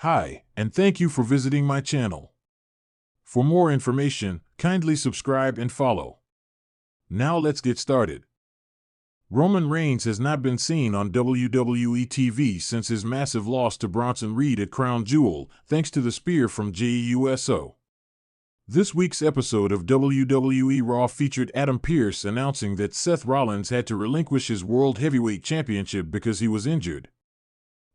Hi, and thank you for visiting my channel. For more information, kindly subscribe and follow. Now let's get started. Roman Reigns has not been seen on WWE TV since his massive loss to Bronson Reed at Crown Jewel, thanks to the spear from Jey Uso. This week's episode of WWE Raw featured Adam Pearce announcing that Seth Rollins had to relinquish his World Heavyweight Championship because he was injured.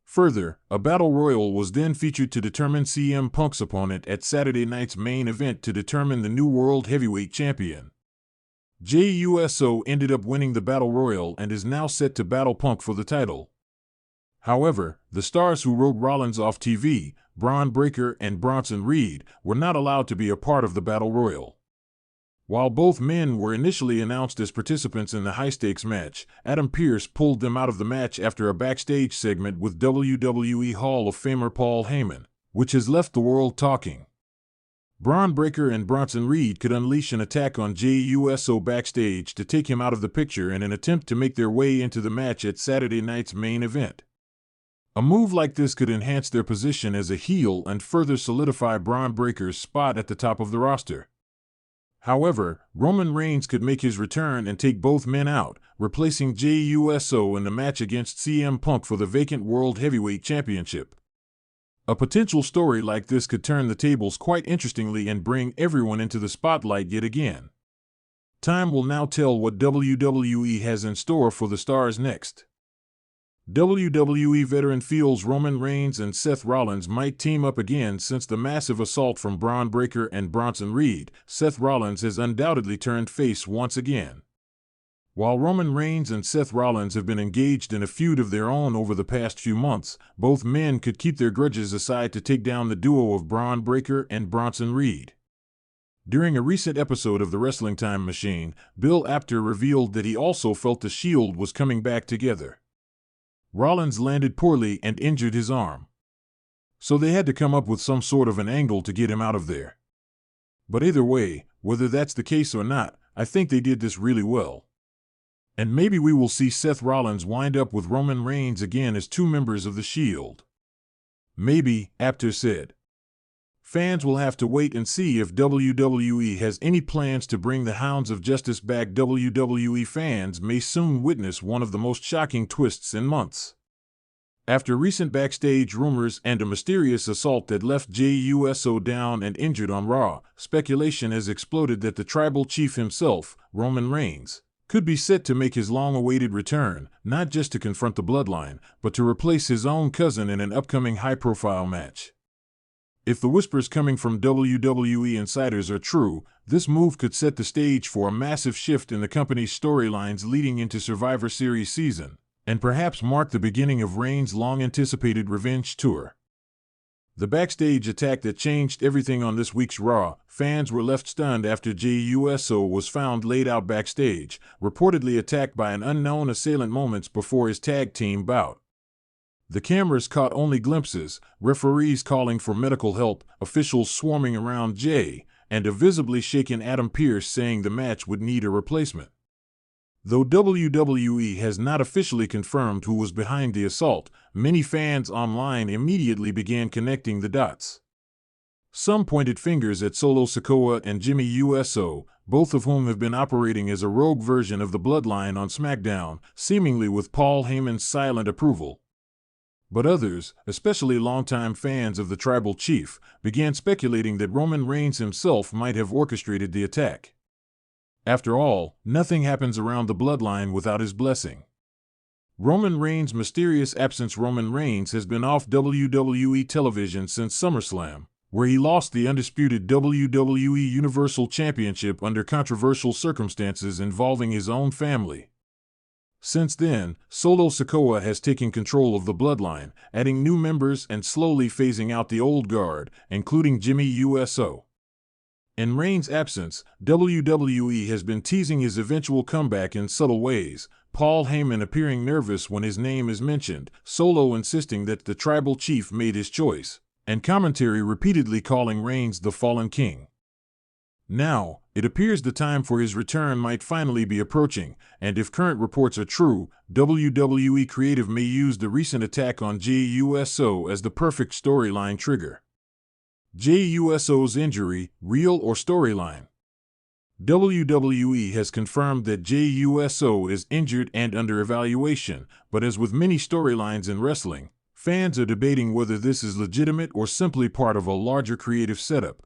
Further, a battle royal was then featured to determine CM Punk's opponent at Saturday night's main event to determine the new World Heavyweight Champion. Jey Uso ended up winning the battle royal and is now set to battle Punk for the title. However, the stars who rode Rollins off TV, Braun Breaker and Bronson Reed, were not allowed to be a part of the battle royal. While both men were initially announced as participants in the high-stakes match, Adam Pearce pulled them out of the match after a backstage segment with WWE Hall of Famer Paul Heyman, which has left the world talking. Braun Breaker and Bronson Reed could unleash an attack on Jey Uso backstage to take him out of the picture in an attempt to make their way into the match at Saturday night's main event. A move like this could enhance their position as a heel and further solidify Braun Breaker's spot at the top of the roster. However, Roman Reigns could make his return and take both men out, replacing Jey Uso in the match against CM Punk for the vacant World Heavyweight Championship. A potential story like this could turn the tables quite interestingly and bring everyone into the spotlight yet again. Time will now tell what WWE has in store for the stars next. WWE veteran feels Roman Reigns and Seth Rollins might team up again since the massive assault from Braun Breaker and Bronson Reed. Seth Rollins has undoubtedly turned face once again. While Roman Reigns and Seth Rollins have been engaged in a feud of their own over the past few months, both men could keep their grudges aside to take down the duo of Braun Breaker and Bronson Reed. During a recent episode of The Wrestling Time Machine, Bill Apter revealed that he also felt the Shield was coming back together. Rollins landed poorly and injured his arm, so they had to come up with some sort of an angle to get him out of there. But either way, whether that's the case or not, I think they did this really well. And maybe we will see Seth Rollins wind up with Roman Reigns again as two members of the Shield. Maybe, Apter said. Fans will have to wait and see if WWE has any plans to bring the Hounds of Justice back. WWE fans may soon witness one of the most shocking twists in months. After recent backstage rumors and a mysterious assault that left Jey Uso down and injured on Raw, speculation has exploded that the tribal chief himself, Roman Reigns, could be set to make his long-awaited return, not just to confront the Bloodline, but to replace his own cousin in an upcoming high-profile match. If the whispers coming from WWE insiders are true, this move could set the stage for a massive shift in the company's storylines leading into Survivor Series season, and perhaps mark the beginning of Reigns' long-anticipated revenge tour. The backstage attack that changed everything on this week's Raw, fans were left stunned after Jey Uso was found laid out backstage, reportedly attacked by an unknown assailant moments before his tag team bout. The cameras caught only glimpses, referees calling for medical help, officials swarming around Jey, and a visibly shaken Adam Pearce saying the match would need a replacement. Though WWE has not officially confirmed who was behind the assault, many fans online immediately began connecting the dots. Some pointed fingers at Solo Sikoa and Jimmy Uso, both of whom have been operating as a rogue version of the Bloodline on SmackDown, seemingly with Paul Heyman's silent approval. But others, especially longtime fans of the tribal chief, began speculating that Roman Reigns himself might have orchestrated the attack. After all, nothing happens around the Bloodline without his blessing. Roman Reigns' mysterious absence. Roman Reigns has been off WWE television since SummerSlam, where he lost the undisputed WWE Universal Championship under controversial circumstances involving his own family. Since then, Solo Sikoa has taken control of the Bloodline, adding new members and slowly phasing out the old guard, including Jimmy Uso. In Reigns' absence, WWE has been teasing his eventual comeback in subtle ways, Paul Heyman appearing nervous when his name is mentioned, Solo insisting that the tribal chief made his choice, and commentary repeatedly calling Reigns the fallen king. Now, it appears the time for his return might finally be approaching, and if current reports are true, WWE Creative may use the recent attack on Jey Uso as the perfect storyline trigger. Jey Uso's injury, real or storyline? WWE has confirmed that Jey Uso is injured and under evaluation, but as with many storylines in wrestling, fans are debating whether this is legitimate or simply part of a larger creative setup.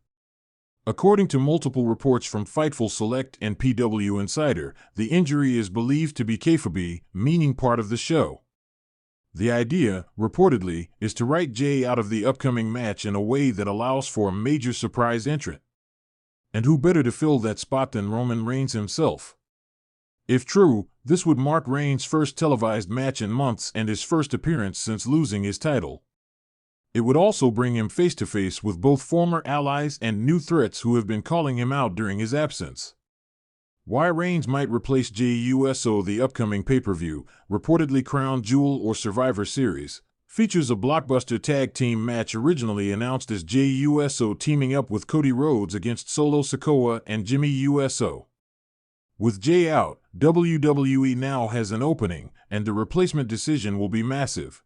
According to multiple reports from Fightful Select and PW Insider, the injury is believed to be kayfabe, meaning part of the show. The idea, reportedly, is to write Jey out of the upcoming match in a way that allows for a major surprise entrant. And who better to fill that spot than Roman Reigns himself? If true, this would mark Reigns' first televised match in months and his first appearance since losing his title. It would also bring him face-to-face with both former allies and new threats who have been calling him out during his absence. Why Reigns might replace Jey Uso. The upcoming pay-per-view, reportedly Crown Jewel or Survivor Series, features a blockbuster tag team match originally announced as Jey Uso teaming up with Cody Rhodes against Solo Sikoa and Jimmy Uso. With Jey out, WWE now has an opening, and the replacement decision will be massive.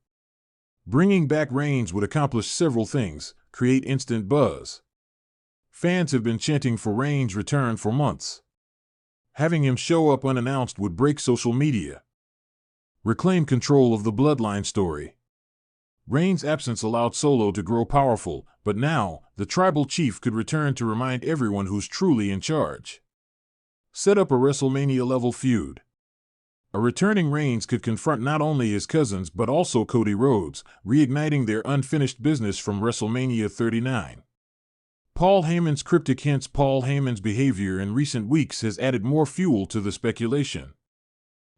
Bringing back Reigns would accomplish several things: create instant buzz. Fans have been chanting for Reigns' return for months. Having him show up unannounced would break social media. Reclaim control of the bloodline story. Reigns' absence allowed Solo to grow powerful, but now, the tribal chief could return to remind everyone who's truly in charge. Set up a WrestleMania-level feud. A returning Reigns could confront not only his cousins but also Cody Rhodes, reigniting their unfinished business from WrestleMania 39. Paul Heyman's cryptic hints. Paul Heyman's behavior in recent weeks has added more fuel to the speculation.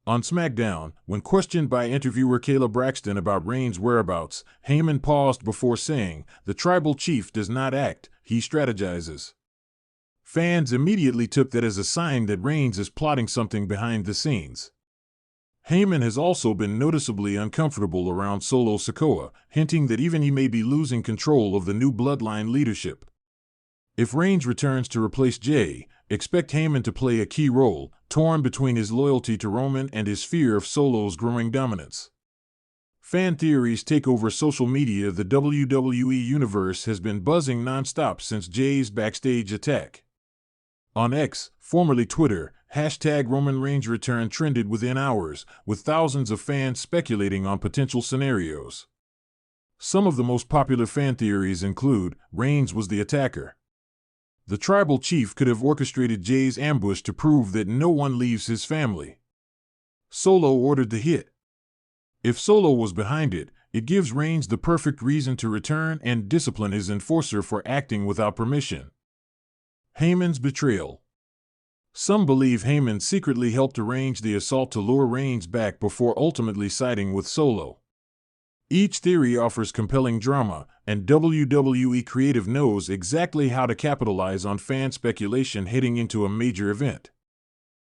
On SmackDown, when questioned by interviewer Kayla Braxton about Reigns' whereabouts, Heyman paused before saying, "The tribal chief does not act, he strategizes." Fans immediately took that as a sign that Reigns is plotting something behind the scenes. Heyman has also been noticeably uncomfortable around Solo Sikoa, hinting that even he may be losing control of the new bloodline leadership. If Reigns returns to replace Jey, expect Heyman to play a key role, torn between his loyalty to Roman and his fear of Solo's growing dominance. Fan theories take over social media. The WWE Universe has been buzzing nonstop since Jey's backstage attack. On X, formerly Twitter, hashtag Roman Reigns return trended within hours, with thousands of fans speculating on potential scenarios. Some of the most popular fan theories include: Reigns was the attacker. The tribal chief could have orchestrated Jey's ambush to prove that no one leaves his family. Solo ordered the hit. If Solo was behind it, it gives Reigns the perfect reason to return and discipline his enforcer for acting without permission. Heyman's betrayal. Some believe Heyman secretly helped arrange the assault to lure Reigns back before ultimately siding with Solo. Each theory offers compelling drama, and WWE Creative knows exactly how to capitalize on fan speculation heading into a major event.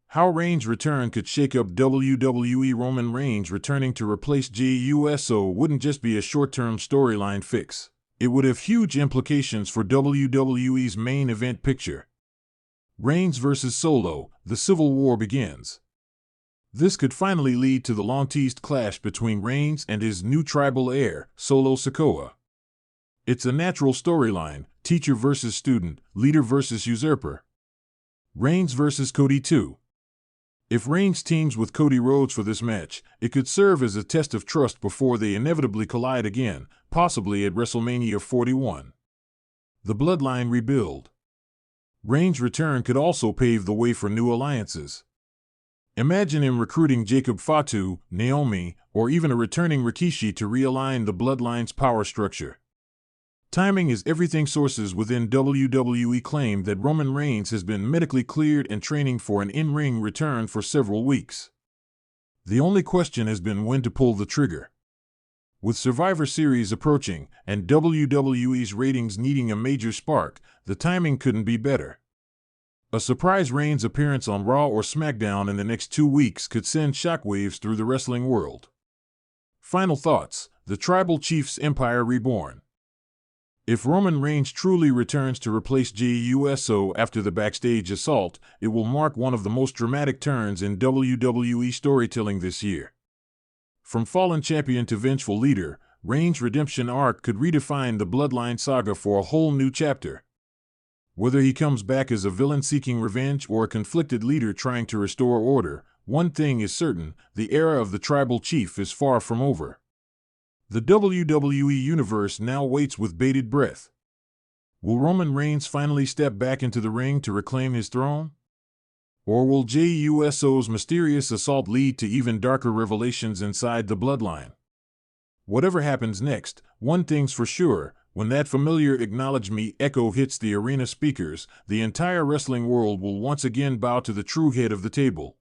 How Reigns' return could shake up WWE. Roman Reigns returning to replace Jey Uso wouldn't just be a short-term storyline fix. It would have huge implications for WWE's main event picture. Reigns versus Solo, the Civil War begins. This could finally lead to the long-teased clash between Reigns and his new tribal heir, Solo Sikoa. It's a natural storyline: teacher versus student, leader versus usurper. Reigns versus Cody too. If Reigns teams with Cody Rhodes for this match, it could serve as a test of trust before they inevitably collide again, possibly at WrestleMania 41. The bloodline rebuild. Reigns' return could also pave the way for new alliances. Imagine him recruiting Jacob Fatu, Naomi, or even a returning Rikishi to realign the bloodline's power structure. Timing is everything. Sources within WWE claim that Roman Reigns has been medically cleared and training for an in-ring return for several weeks. The only question has been when to pull the trigger. With Survivor Series approaching and WWE's ratings needing a major spark, the timing couldn't be better. A surprise Reigns appearance on Raw or SmackDown in the next 2 weeks could send shockwaves through the wrestling world. Final thoughts: the Tribal Chief's Empire Reborn. If Roman Reigns truly returns to replace Jey Uso after the backstage assault, it will mark one of the most dramatic turns in WWE storytelling this year. From fallen champion to vengeful leader, Reigns' redemption arc could redefine the Bloodline saga for a whole new chapter. Whether he comes back as a villain seeking revenge or a conflicted leader trying to restore order, one thing is certain: the era of the tribal chief is far from over. The WWE Universe now waits with bated breath. Will Roman Reigns finally step back into the ring to reclaim his throne? Or will Jey Uso's mysterious assault lead to even darker revelations inside the Bloodline? Whatever happens next, one thing's for sure: when that familiar "Acknowledge Me" echo hits the arena speakers, the entire wrestling world will once again bow to the true head of the table.